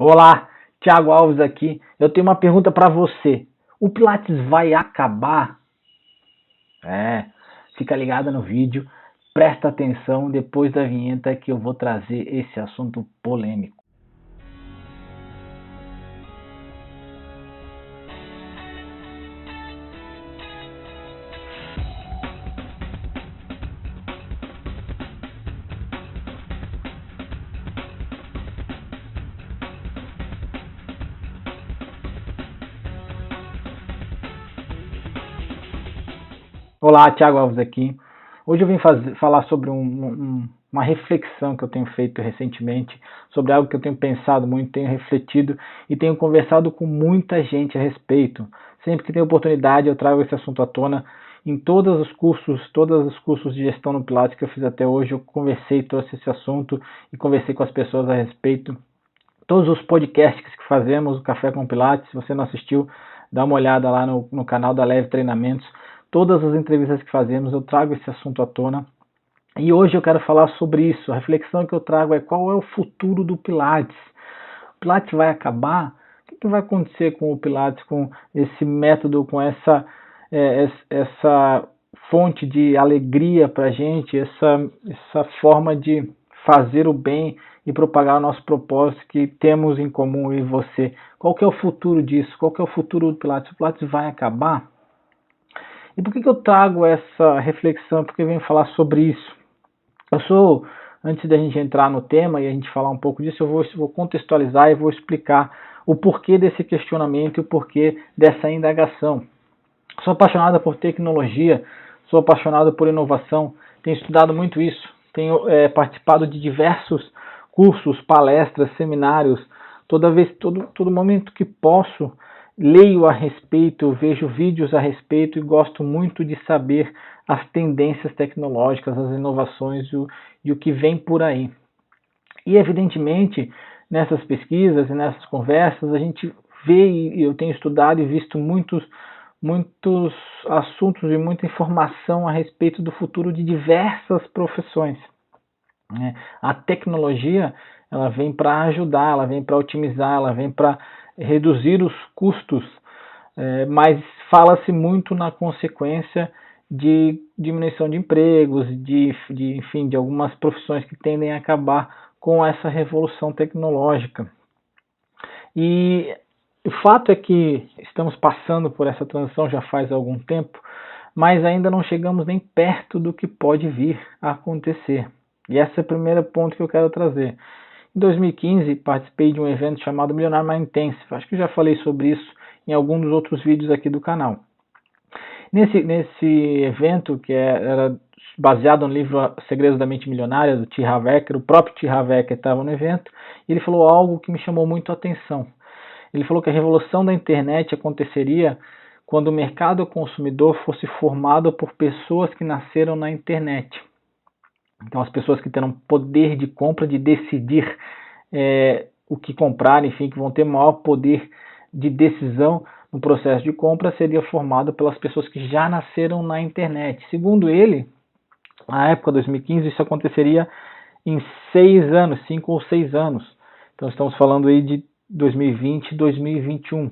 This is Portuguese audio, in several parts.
Olá, Thiago Alves aqui. Eu tenho uma pergunta para você. O Pilates vai acabar? Fica ligada no vídeo, presta atenção depois da vinheta que eu vou trazer esse assunto polêmico. Olá, Thiago Alves aqui. Hoje eu vim falar sobre uma reflexão que eu tenho feito recentemente, sobre algo que eu tenho pensado muito, tenho refletido e tenho conversado com muita gente a respeito. Sempre que tenho oportunidade eu trago esse assunto à tona. Em todos os cursos de gestão no Pilates que eu fiz até hoje, eu conversei, trouxe esse assunto e conversei com as pessoas a respeito. Todos os podcasts que fazemos, o Café com Pilates, se você não assistiu, dá uma olhada lá no canal da Leve Treinamentos. Todas as entrevistas que fazemos, eu trago esse assunto à tona. E hoje eu quero falar sobre isso. A reflexão que eu trago é qual é o futuro do Pilates. O Pilates vai acabar? O que vai acontecer com o Pilates, com esse método, com essa fonte de alegria para a gente, essa forma de fazer o bem e propagar o nosso propósito que temos em comum, eu e você? Qual que é o futuro disso? Qual que é o futuro do Pilates? O Pilates vai acabar? E por que eu trago essa reflexão? Porque eu venho falar sobre isso. Antes da gente entrar no tema e a gente falar um pouco disso, eu vou contextualizar e vou explicar o porquê desse questionamento e o porquê dessa indagação. Sou apaixonado por tecnologia, sou apaixonado por inovação, tenho estudado muito isso, tenho participado de diversos cursos, palestras, seminários, todo momento que posso, leio a respeito, vejo vídeos a respeito e gosto muito de saber as tendências tecnológicas, as inovações e o que vem por aí. E evidentemente, nessas pesquisas e nessas conversas, a gente vê, e eu tenho estudado e visto muitos assuntos e muita informação a respeito do futuro de diversas profissões. A tecnologia, ela vem para ajudar, ela vem para otimizar, ela vem para reduzir os custos, mas fala-se muito na consequência de diminuição de empregos, enfim, de algumas profissões que tendem a acabar com essa revolução tecnológica. E o fato é que estamos passando por essa transição já faz algum tempo, mas ainda não chegamos nem perto do que pode vir a acontecer. E esse é o primeiro ponto que eu quero trazer. Em 2015, participei de um evento chamado Millionaire Mind Intensive. Acho que já falei sobre isso em algum dos outros vídeos aqui do canal. Nesse evento, que era baseado no livro Segredos da Mente Milionária, do T. Harv Eker, o próprio T. Harv Eker estava no evento, e ele falou algo que me chamou muito a atenção. Ele falou que a revolução da internet aconteceria quando o mercado consumidor fosse formado por pessoas que nasceram na internet. Então, as pessoas que terão poder de compra, de decidir o que comprar, enfim, que vão ter maior poder de decisão no processo de compra, seria formado pelas pessoas que já nasceram na internet. Segundo ele, na época de 2015, isso aconteceria em 5 ou 6 anos. Então, estamos falando aí de 2020 e 2021,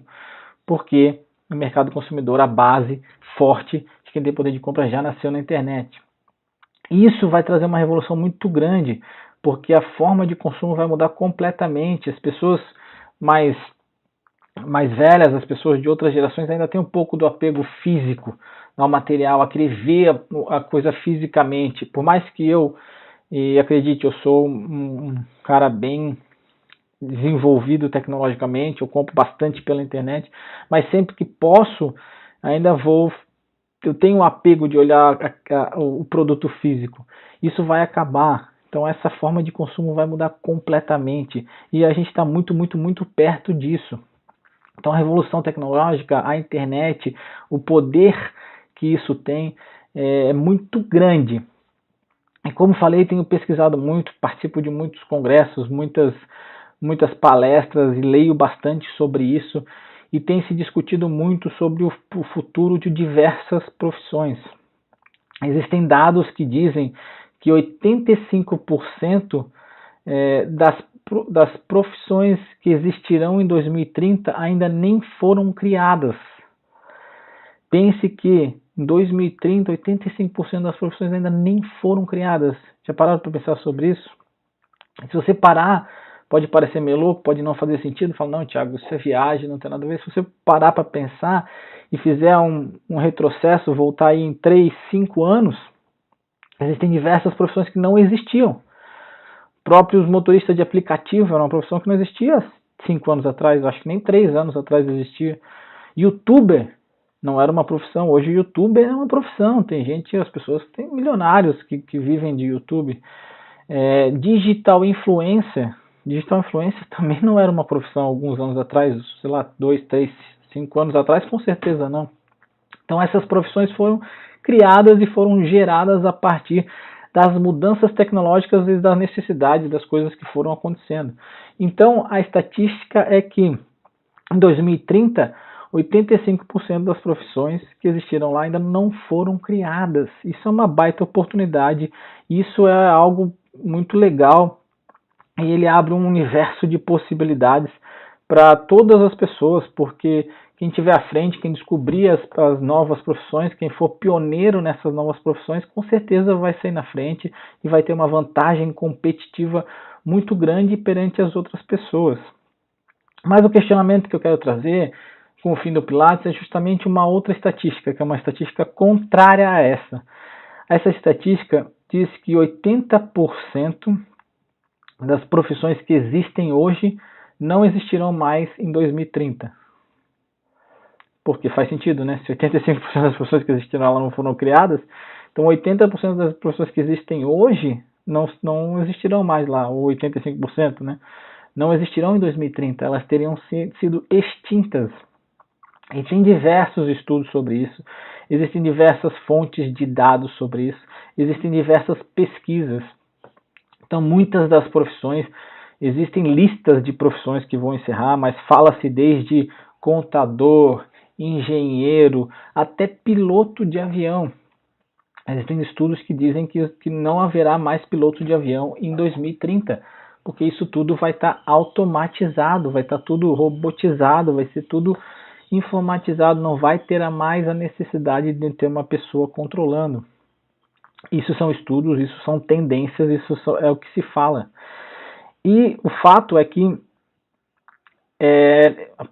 porque no mercado consumidor a base forte de quem tem poder de compra já nasceu na internet. Isso vai trazer uma revolução muito grande, porque a forma de consumo vai mudar completamente. As pessoas mais velhas, as pessoas de outras gerações ainda têm um pouco do apego físico ao material, a querer ver a coisa fisicamente. Por mais que e acredite, eu sou um cara bem desenvolvido tecnologicamente, eu compro bastante pela internet, mas sempre que posso, eu tenho um apego de olhar o produto físico. Isso vai acabar. Então essa forma de consumo vai mudar completamente. E a gente está muito, muito, muito perto disso. Então a revolução tecnológica, a internet, o poder que isso tem é muito grande. E como falei, tenho pesquisado muito, participo de muitos congressos, muitas palestras e leio bastante sobre isso. E tem se discutido muito sobre o futuro de diversas profissões. Existem dados que dizem que 85% das das profissões que existirão em 2030 ainda nem foram criadas. Pense que em 2030, 85% das profissões ainda nem foram criadas. Já pararam para pensar sobre isso? Se você parar, pode parecer meio louco, pode não fazer sentido, fala, não, Thiago, isso é viagem, não tem nada a ver. Se você parar para pensar e fizer um retrocesso, voltar aí em 3, 5 anos, existem diversas profissões que não existiam. Próprios motoristas de aplicativo era uma profissão que não existia 5 anos atrás, acho que nem 3 anos atrás existia. YouTuber não era uma profissão, hoje YouTuber é uma profissão, tem gente, as pessoas, tem milionários que vivem de YouTube. Digital influencer também não era uma profissão alguns anos atrás, sei lá, 2, 3, 5 anos atrás, com certeza não. Então essas profissões foram criadas e foram geradas a partir das mudanças tecnológicas e das necessidades das coisas que foram acontecendo. Então a estatística é que em 2030, 85% das profissões que existiram lá ainda não foram criadas. Isso é uma baita oportunidade, isso é algo muito legal e ele abre um universo de possibilidades para todas as pessoas, porque quem estiver à frente, quem descobrir as novas profissões, quem for pioneiro nessas novas profissões, com certeza vai sair na frente e vai ter uma vantagem competitiva muito grande perante as outras pessoas. Mas o questionamento que eu quero trazer com o fim do Pilates é justamente uma outra estatística, que é uma estatística contrária a essa. Essa estatística diz que 80% das profissões que existem hoje não existirão mais em 2030. Porque faz sentido, né? Se 85% das profissões que existiram lá não foram criadas, então 80% das profissões que existem hoje não existirão mais lá, ou 85%, né? Não existirão em 2030, elas teriam sido extintas. E tem diversos estudos sobre isso, existem diversas fontes de dados sobre isso, existem diversas pesquisas. Então, muitas das profissões, existem listas de profissões que vão encerrar, mas fala-se desde contador, engenheiro, até piloto de avião. Existem estudos que dizem que não haverá mais piloto de avião em 2030, porque isso tudo vai estar automatizado, vai estar tudo robotizado, vai ser tudo informatizado, não vai ter mais a necessidade de ter uma pessoa controlando. Isso são estudos, isso são tendências, isso é o que se fala. E o fato é que,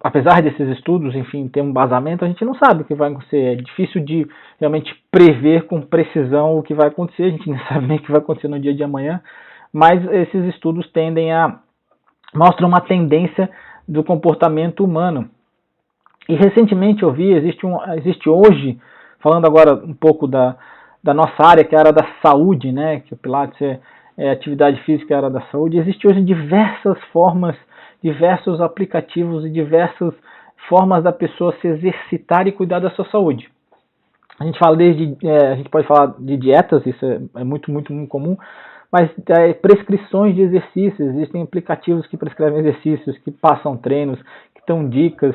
apesar desses estudos, enfim, ter um embasamento, a gente não sabe o que vai acontecer. É difícil de realmente prever com precisão o que vai acontecer, a gente não sabe nem o que vai acontecer no dia de amanhã, mas esses estudos mostram uma tendência do comportamento humano. E recentemente eu vi, existe hoje, falando agora um pouco da nossa área, que é a área da saúde, né, que o Pilates é atividade física, é a área da saúde, existe hoje diversas formas, diversos aplicativos e diversas formas da pessoa se exercitar e cuidar da sua saúde. A gente pode falar de dietas, isso é muito, muito, muito comum, mas prescrições de exercícios, existem aplicativos que prescrevem exercícios, que passam treinos, que dão dicas.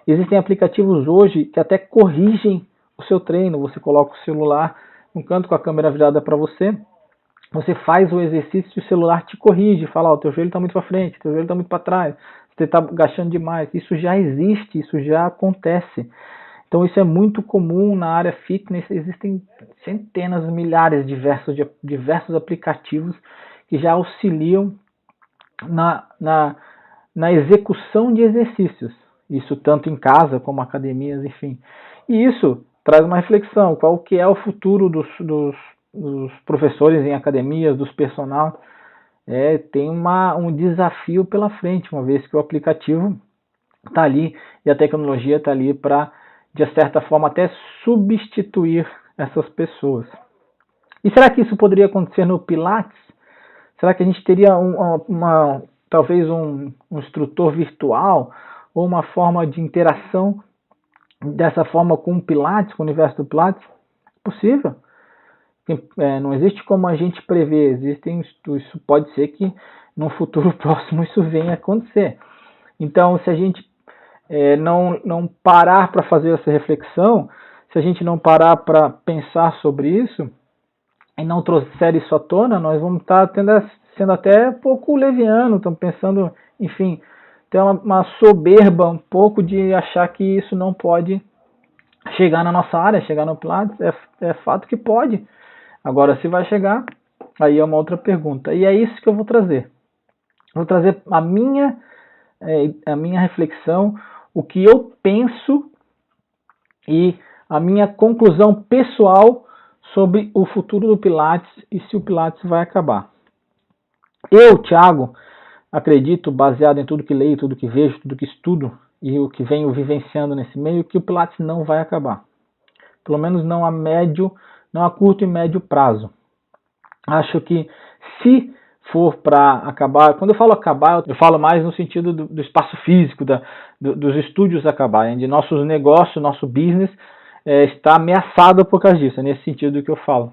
Existem aplicativos hoje que até corrigem o seu treino. Você coloca o celular no canto com a câmera virada para você, você faz o exercício e o celular te corrige, fala, o teu joelho está muito para frente, teu joelho está muito para trás, você está agachando demais. Isso já existe, isso já acontece. Então isso é muito comum na área fitness, existem centenas, milhares de diversos aplicativos que já auxiliam na execução de exercícios. Isso tanto em casa como academias, enfim. E isso traz uma reflexão, qual que é o futuro dos professores em academias, dos personal. Tem um desafio pela frente, uma vez que o aplicativo está ali e a tecnologia está ali para, de certa forma, até substituir essas pessoas. E será que isso poderia acontecer no Pilates? Será que a gente teria talvez um instrutor virtual ou uma forma de interação dessa forma com o Pilates, com o universo do Pilates? Possível. Não existe como a gente prever, isso pode ser que no futuro próximo isso venha a acontecer. Então, se a gente não parar para fazer essa reflexão, se a gente não parar para pensar sobre isso e não trouxer isso à tona, nós vamos estar tendo sendo até um pouco leviano, estamos pensando, enfim, tem uma soberba um pouco de achar que isso não pode chegar na nossa área, chegar no Pilates. É fato que pode. Agora, se vai chegar, aí é uma outra pergunta. E é isso que eu vou trazer. Vou trazer a minha reflexão, o que eu penso e a minha conclusão pessoal sobre o futuro do Pilates e se o Pilates vai acabar. Eu, Thiago, acredito, baseado em tudo que leio, tudo que vejo, tudo que estudo e o que venho vivenciando nesse meio, que o Pilates não vai acabar. Pelo menos não a curto e médio prazo. Acho que se for para acabar, quando eu falo acabar, eu falo mais no sentido do espaço físico, dos estúdios acabarem, de nossos negócios, nosso business está ameaçado por causa disso, é nesse sentido que eu falo.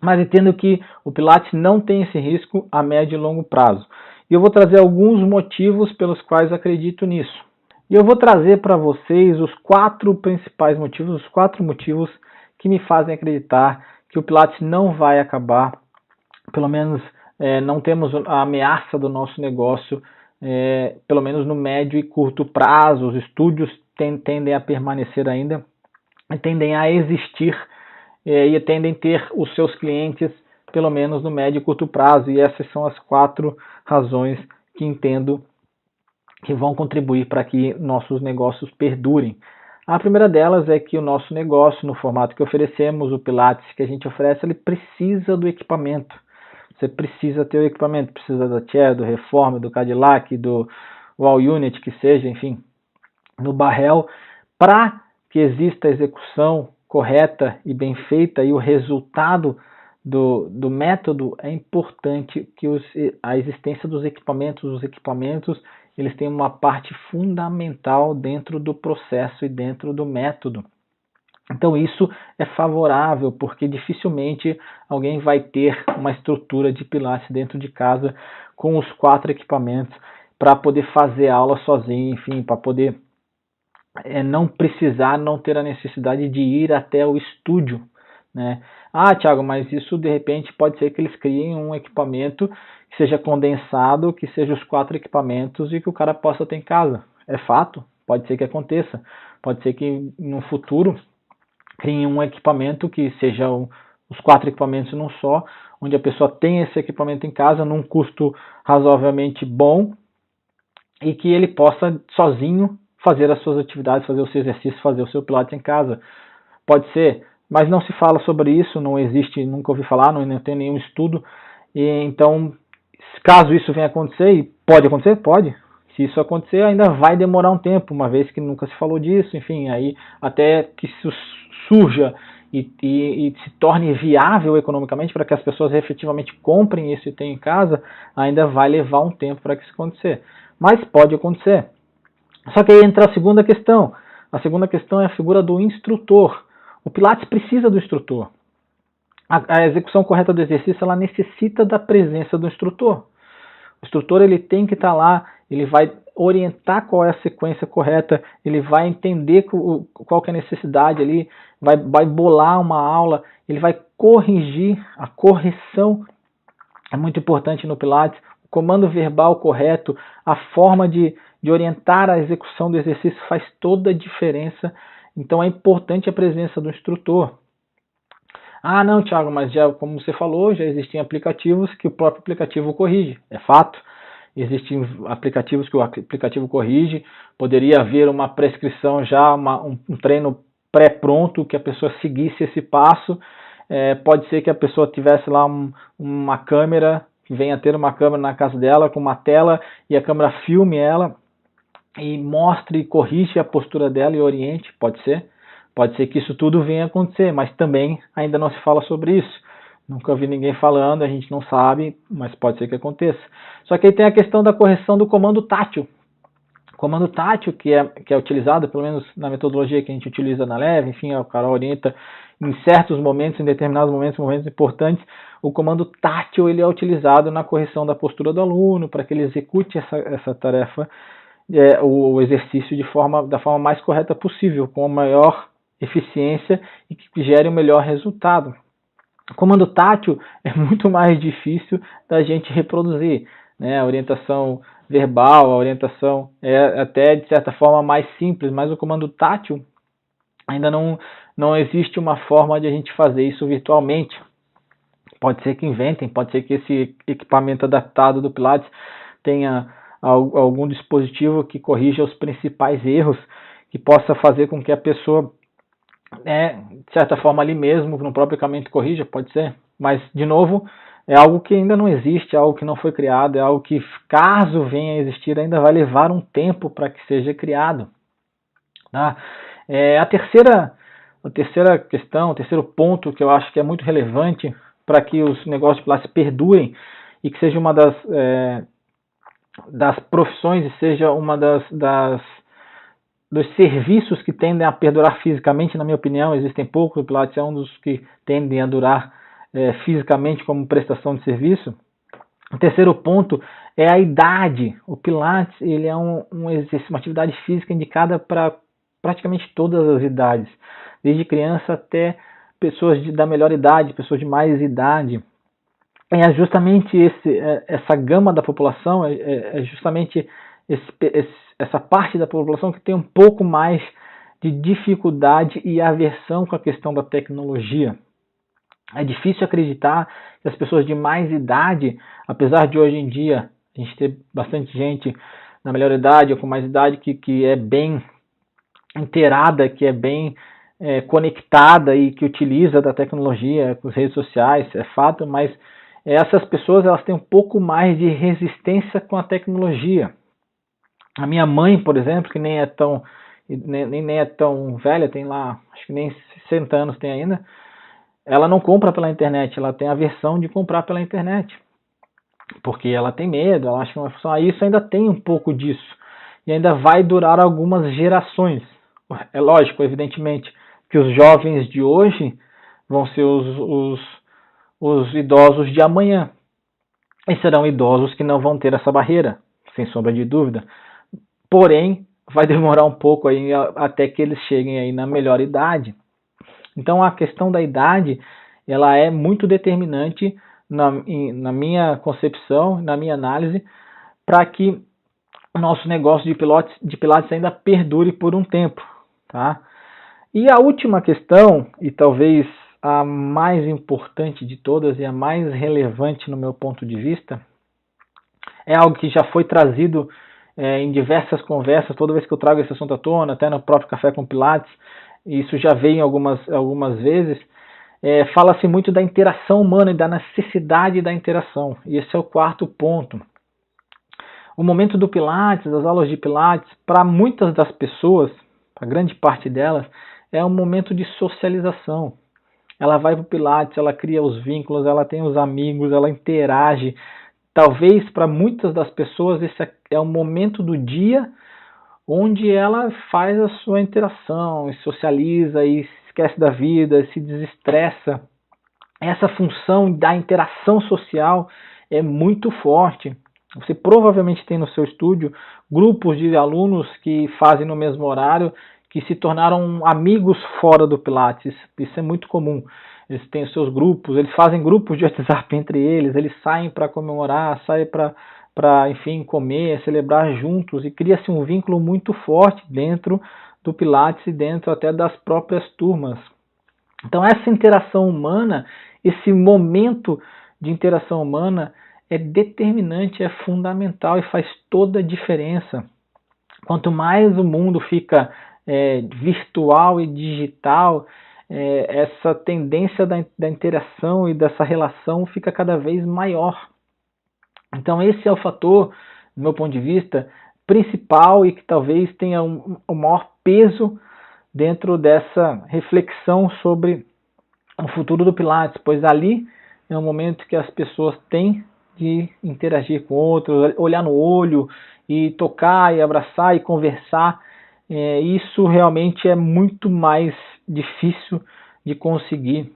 Mas entendo que o Pilates não tem esse risco a médio e longo prazo. E eu vou trazer alguns motivos pelos quais acredito nisso. E eu vou trazer para vocês os 4 principais motivos, os 4 motivos que me fazem acreditar que o Pilates não vai acabar, pelo menos não temos a ameaça do nosso negócio, pelo menos no médio e curto prazo. Os estúdios tendem a permanecer ainda, tendem a existir e tendem a ter os seus clientes, pelo menos no médio e curto prazo. E essas são as 4 razões que entendo que vão contribuir para que nossos negócios perdurem. A primeira delas é que o nosso negócio, no formato que oferecemos, o Pilates que a gente oferece, ele precisa do equipamento. Você precisa ter o equipamento, precisa da chair, do Reformer, do Cadillac, do Wall Unit, que seja, enfim, no Barrel, para que exista a execução correta e bem feita e o resultado do método. É importante que a existência dos equipamentos, os equipamentos, eles têm uma parte fundamental dentro do processo e dentro do método. Então isso é favorável, porque dificilmente alguém vai ter uma estrutura de Pilates dentro de casa com os 4 equipamentos para poder fazer aula sozinho, enfim, para poder não precisar, não ter a necessidade de ir até o estúdio, né? Ah, Thiago, mas isso de repente pode ser que eles criem um equipamento que seja condensado, que seja os 4 equipamentos e que o cara possa ter em casa. É fato, pode ser que aconteça. Pode ser que no futuro criem um equipamento que seja os 4 equipamentos num só, onde a pessoa tem esse equipamento em casa num custo razoavelmente bom e que ele possa sozinho fazer as suas atividades, fazer o seu exercício, fazer o seu Pilates em casa. Pode ser, mas não se fala sobre isso, não existe, nunca ouvi falar, não tem nenhum estudo. E então, caso isso venha a acontecer, e pode acontecer? Pode. Se isso acontecer, ainda vai demorar um tempo, uma vez que nunca se falou disso, enfim, aí até que isso surja e se torne viável economicamente para que as pessoas efetivamente comprem isso e tenham em casa, ainda vai levar um tempo para que isso acontecer. Mas pode acontecer. Só que aí entra a segunda questão. A segunda questão é a figura do instrutor. O Pilates precisa do instrutor. A execução correta do exercício, ela necessita da presença do instrutor. O instrutor, ele tem que estar lá, ele vai orientar qual é a sequência correta, ele vai entender qual que é a necessidade ali, vai bolar uma aula, ele vai corrigir. A correção é muito importante no Pilates. O comando verbal correto, a forma de orientar a execução do exercício faz toda a diferença. Então é importante a presença do instrutor. Ah, não, Thiago, mas já, como você falou, já existem aplicativos que o próprio aplicativo corrige. É fato. Existem aplicativos que o aplicativo corrige. Poderia haver uma prescrição já, um treino pré-pronto, que a pessoa seguisse esse passo. Pode ser que a pessoa tivesse lá uma câmera, que venha a ter uma câmera na casa dela com uma tela e a câmera filme ela e mostre e corrige a postura dela e oriente. Pode ser que isso tudo venha a acontecer, mas também ainda não se fala sobre isso. Nunca vi ninguém falando, a gente não sabe, mas pode ser que aconteça. Só que aí tem a questão da correção do comando tátil. O comando tátil que é utilizado, pelo menos na metodologia que a gente utiliza na Leve, enfim, o cara orienta em certos momentos, em determinados momentos importantes, o comando tátil ele é utilizado na correção da postura do aluno, para que ele execute essa tarefa, o exercício da forma mais correta possível, com a maior eficiência e que gere o melhor resultado. Comando tátil é muito mais difícil da gente reproduzir, né? A orientação verbal, a orientação é até de certa forma mais simples, mas o comando tátil ainda não existe uma forma de a gente fazer isso virtualmente. Pode ser que inventem, pode ser que esse equipamento adaptado do Pilates tenha algum dispositivo que corrija os principais erros, que possa fazer com que a pessoa, de certa forma, ali mesmo, no próprio equipamento corrija, pode ser. Mas, de novo, é algo que ainda não existe, é algo que não foi criado, é algo que, caso venha a existir, ainda vai levar um tempo para que seja criado. Tá? A terceira questão, o terceiro ponto que eu acho que é muito relevante para que os negócios de Pilates perdurem e que seja uma das profissões e seja uma dos serviços que tendem a perdurar fisicamente, na minha opinião, existem poucos, o Pilates é um dos que tendem a durar fisicamente como prestação de serviço. O terceiro ponto é a idade. O Pilates ele é uma atividade física indicada para praticamente todas as idades, desde criança até pessoas da melhor idade, pessoas de mais idade. É justamente essa gama da população, é justamente essa parte da população que tem um pouco mais de dificuldade e aversão com a questão da tecnologia. É difícil acreditar que as pessoas de mais idade, apesar de hoje em dia a gente ter bastante gente na melhor idade ou com mais idade que é bem inteirada, que é bem conectada e que utiliza da tecnologia, com as redes sociais, é fato, mas essas pessoas elas têm um pouco mais de resistência com a tecnologia. A minha mãe, por exemplo, que nem é tão velha, tem lá, acho que nem 60 anos tem ainda, ela não compra pela internet, ela tem a aversão de comprar pela internet, porque ela tem medo, ela acha que não vai funcionar. Isso ainda tem um pouco disso, e ainda vai durar algumas gerações. É lógico, evidentemente, que os jovens de hoje vão ser os idosos de amanhã, e serão idosos que não vão ter essa barreira, sem sombra de dúvida. Porém, vai demorar um pouco aí até que eles cheguem aí na melhor idade. Então a questão da idade ela é muito determinante na minha concepção, na minha análise, para que o nosso negócio de Pilates ainda perdure por um tempo. Tá? E a última questão, e talvez a mais importante de todas e a mais relevante no meu ponto de vista, é algo que já foi trazido em diversas conversas, toda vez que eu trago esse assunto à tona, até no próprio Café com Pilates, isso já veio algumas vezes, fala-se muito da interação humana e da necessidade da interação. E esse é o quarto ponto. O momento do Pilates, das aulas de Pilates, para muitas das pessoas, para grande parte delas, é um momento de socialização. Ela vai para o Pilates, ela cria os vínculos, ela tem os amigos, ela interage. Talvez para muitas das pessoas esse é um momento do dia onde ela faz a sua interação, socializa e esquece da vida, se desestressa. Essa função da interação social é muito forte. Você provavelmente tem no seu estúdio grupos de alunos que fazem no mesmo horário, que se tornaram amigos fora do Pilates. Isso é muito comum. Eles têm os seus grupos, eles fazem grupos de WhatsApp entre eles saem para comemorar, saem para, enfim, comer, celebrar juntos, e cria-se um vínculo muito forte dentro do Pilates e dentro até das próprias turmas. Então essa interação humana, esse momento de interação humana é determinante, é fundamental e faz toda a diferença. Quanto mais o mundo fica virtual e digital, essa tendência da interação e dessa relação fica cada vez maior. Então esse é o fator, do meu ponto de vista, principal e que talvez tenha o maior peso dentro dessa reflexão sobre o futuro do Pilates, pois ali é um momento que as pessoas têm de interagir com outros, olhar no olho e tocar e abraçar e conversar. Isso realmente é muito mais difícil de conseguir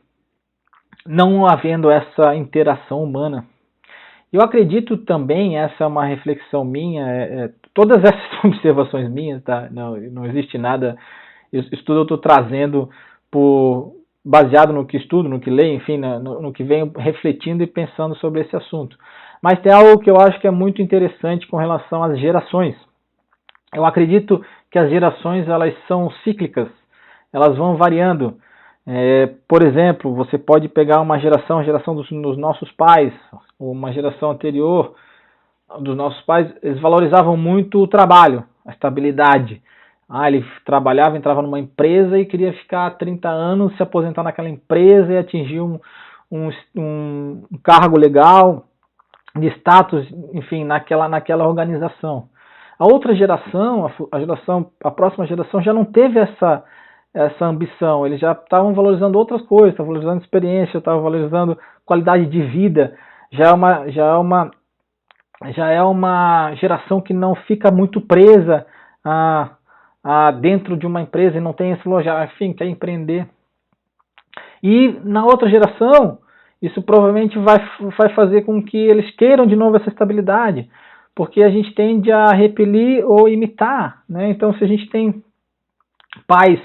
não havendo essa interação humana. Eu acredito também, essa é uma reflexão minha, todas essas observações minhas, tá? Não existe nada, isso tudo eu estou trazendo por baseado no que estudo, no que leio, enfim, no que venho refletindo e pensando sobre esse assunto. Mas tem algo que eu acho que é muito interessante com relação às gerações. Eu acredito que as gerações elas são cíclicas, elas vão variando. Por exemplo, você pode pegar uma geração, a geração dos nossos pais, ou uma geração anterior dos nossos pais, eles valorizavam muito o trabalho, a estabilidade. Ele trabalhava, entrava numa empresa e queria ficar 30 anos, se aposentar naquela empresa e atingir um cargo legal, de status, enfim, naquela organização. A outra geração, a próxima geração já não teve essa ambição, eles já estavam valorizando outras coisas, estavam valorizando experiência, estavam valorizando qualidade de vida, já é uma geração que não fica muito presa dentro de uma empresa e não tem esse loja, enfim, quer empreender. E na outra geração, isso provavelmente vai fazer com que eles queiram de novo essa estabilidade, porque a gente tende a repelir ou imitar, né? Então, se a gente tem pais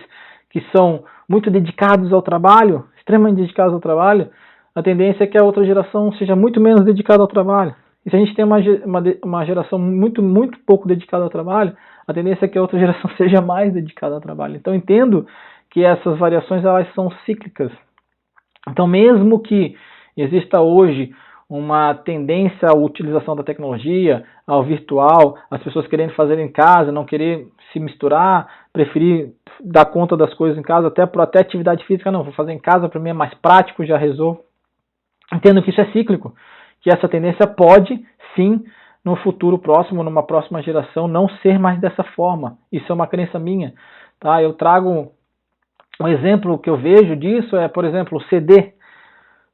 que são muito dedicados ao trabalho, extremamente dedicados ao trabalho, a tendência é que a outra geração seja muito menos dedicada ao trabalho. E se a gente tem uma geração muito pouco dedicada ao trabalho, a tendência é que a outra geração seja mais dedicada ao trabalho. Então, entendo que essas variações elas são cíclicas. Então, mesmo que exista hoje uma tendência à utilização da tecnologia, ao virtual, as pessoas querendo fazer em casa, não querer se misturar, preferir dar conta das coisas em casa, até atividade física, não, vou fazer em casa, para mim é mais prático, já resolvo. Entendo que isso é cíclico, que essa tendência pode, sim, no futuro próximo, numa próxima geração, não ser mais dessa forma. Isso é uma crença minha. Tá? Eu trago um exemplo que eu vejo disso, por exemplo, o CD.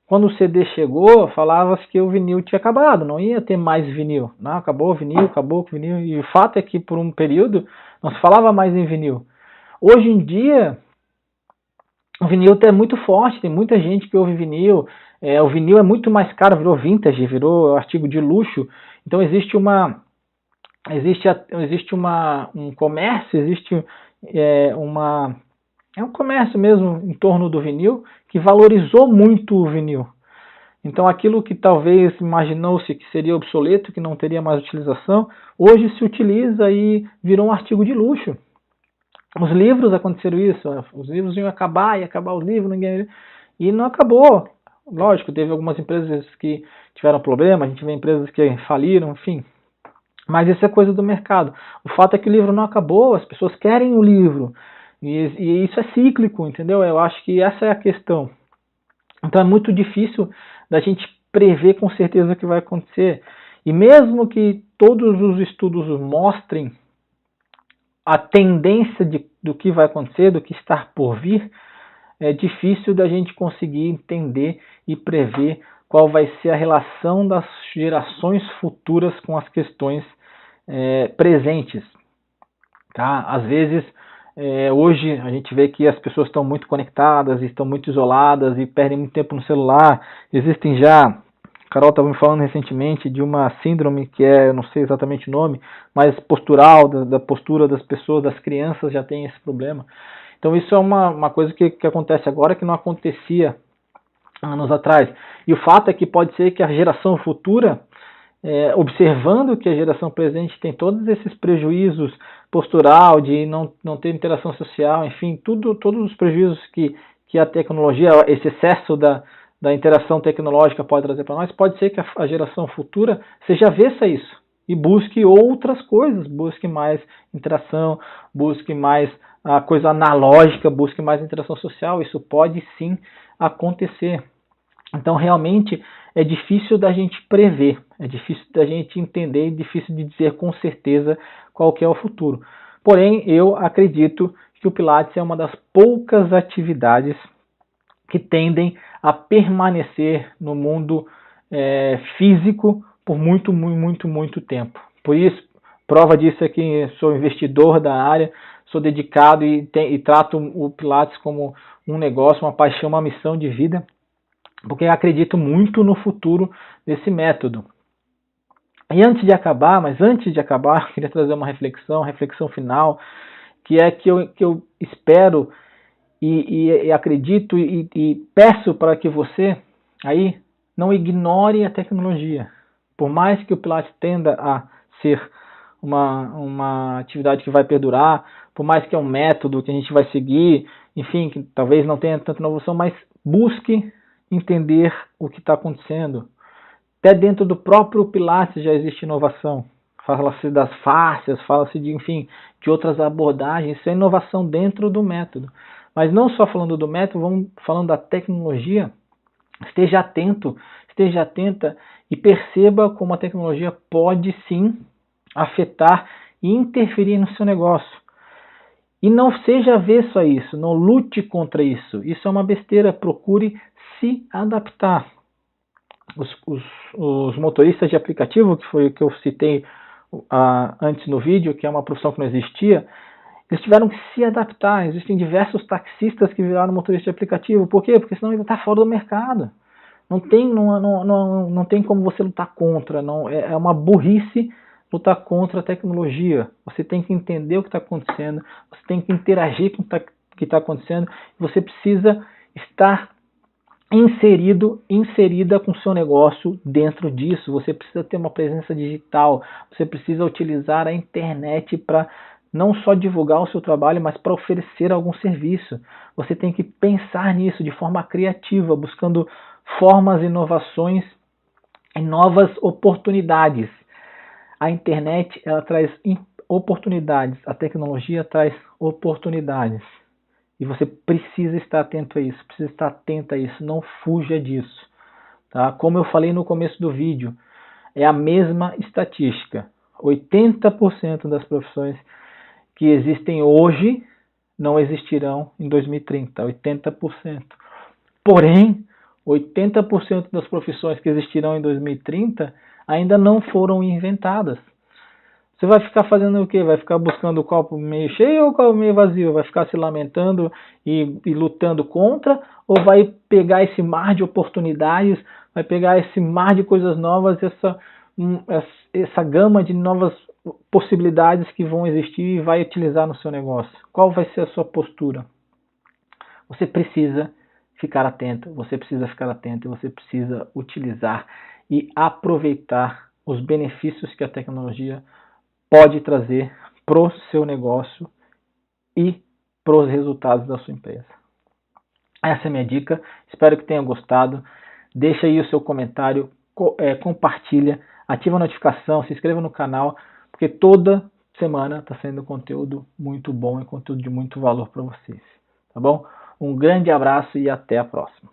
Quando o CD chegou, falava-se que o vinil tinha acabado, não ia ter mais vinil. Não, acabou o vinil, e o fato é que por um período não se falava mais em vinil. Hoje em dia, o vinil é muito forte, tem muita gente que ouve vinil, o vinil é muito mais caro, virou vintage, virou artigo de luxo, então existe um comércio, um comércio mesmo em torno do vinil que valorizou muito o vinil. Então aquilo que talvez imaginou-se que seria obsoleto, que não teria mais utilização, hoje se utiliza e virou um artigo de luxo. Os livros aconteceram isso, os livros iam acabar, os livros, e não acabou. Lógico, teve algumas empresas que tiveram problema, a gente vê empresas que faliram, enfim. Mas isso é coisa do mercado. O fato é que o livro não acabou, as pessoas querem o livro. E isso é cíclico, entendeu? Eu acho que essa é a questão. Então é muito difícil da gente prever com certeza o que vai acontecer. E mesmo que todos os estudos mostrem a tendência do que vai acontecer, do que está por vir, é difícil da gente conseguir entender e prever qual vai ser a relação das gerações futuras com as questões presentes. Tá? Às vezes, hoje a gente vê que as pessoas estão muito conectadas, estão muito isoladas e perdem muito tempo no celular. Existem já, Carol estava me falando recentemente de uma síndrome que eu não sei exatamente o nome, mas postural, da postura das pessoas, das crianças já tem esse problema. Então isso é uma coisa que acontece agora que não acontecia anos atrás. E o fato é que pode ser que a geração futura, observando que a geração presente tem todos esses prejuízos postural, de não ter interação social, enfim, todos os prejuízos que a tecnologia, esse excesso da interação tecnológica pode trazer para nós, pode ser que a geração futura seja avessa a isso e busque outras coisas, busque mais interação, busque mais a coisa analógica, busque mais interação social. Isso pode sim acontecer. Então realmente é difícil da gente prever, é difícil da gente entender, é difícil de dizer com certeza qual que é o futuro. Porém, eu acredito que o Pilates é uma das poucas atividades que tendem a permanecer no mundo físico por muito tempo. Por isso, prova disso é que sou investidor da área, sou dedicado e trato o Pilates como um negócio, uma paixão, uma missão de vida, porque eu acredito muito no futuro desse método. E antes de acabar, queria trazer uma reflexão final, que é que eu espero e acredito e peço para que você aí não ignore a tecnologia. Por mais que o Pilates tenda a ser uma atividade que vai perdurar, por mais que é um método que a gente vai seguir, enfim, que talvez não tenha tanta inovação, mas busque entender o que está acontecendo. Até dentro do próprio Pilates já existe inovação. Fala-se das fáscias, fala-se de, enfim, de outras abordagens. Isso é inovação dentro do método. Mas não só falando do método, vamos falando da tecnologia. Esteja atento, esteja atenta e perceba como a tecnologia pode sim afetar e interferir no seu negócio. E não seja avesso a isso, não lute contra isso. Isso é uma besteira, procure se adaptar. Os motoristas de aplicativo, que foi o que eu citei antes no vídeo, que é uma profissão que não existia, eles tiveram que se adaptar. Existem diversos taxistas que viraram motorista de aplicativo. Por quê? Porque senão ele está fora do mercado. Não tem como você lutar contra. É uma burrice lutar contra a tecnologia. Você tem que entender o que está acontecendo, você tem que interagir com o que está acontecendo, você precisa estar inserida com o seu negócio dentro disso. Você precisa ter uma presença digital, você precisa utilizar a internet para não só divulgar o seu trabalho, mas para oferecer algum serviço. Você tem que pensar nisso de forma criativa, buscando formas, inovações e novas oportunidades. A internet ela traz oportunidades, a tecnologia traz oportunidades. E você precisa estar atento a isso, precisa estar atenta a isso, não fuja disso. Tá? Como eu falei no começo do vídeo, é a mesma estatística. 80% das profissões que existem hoje não existirão em 2030, 80%. Porém, 80% das profissões que existirão em 2030 ainda não foram inventadas. Você vai ficar fazendo o quê? Vai ficar buscando o copo meio cheio ou o copo meio vazio? Vai ficar se lamentando e lutando contra? Ou vai pegar esse mar de oportunidades, vai pegar esse mar de coisas novas, essa gama de novas possibilidades que vão existir e vai utilizar no seu negócio? Qual vai ser a sua postura? Você precisa ficar atento, você precisa ficar atento e você precisa utilizar e aproveitar os benefícios que a tecnologia pode trazer para o seu negócio e para os resultados da sua empresa. Essa é a minha dica, espero que tenha gostado. Deixa aí o seu comentário, compartilha, ativa a notificação, se inscreva no canal, porque toda semana está saindo conteúdo muito bom e conteúdo de muito valor para vocês. Tá bom? Um grande abraço e até a próxima.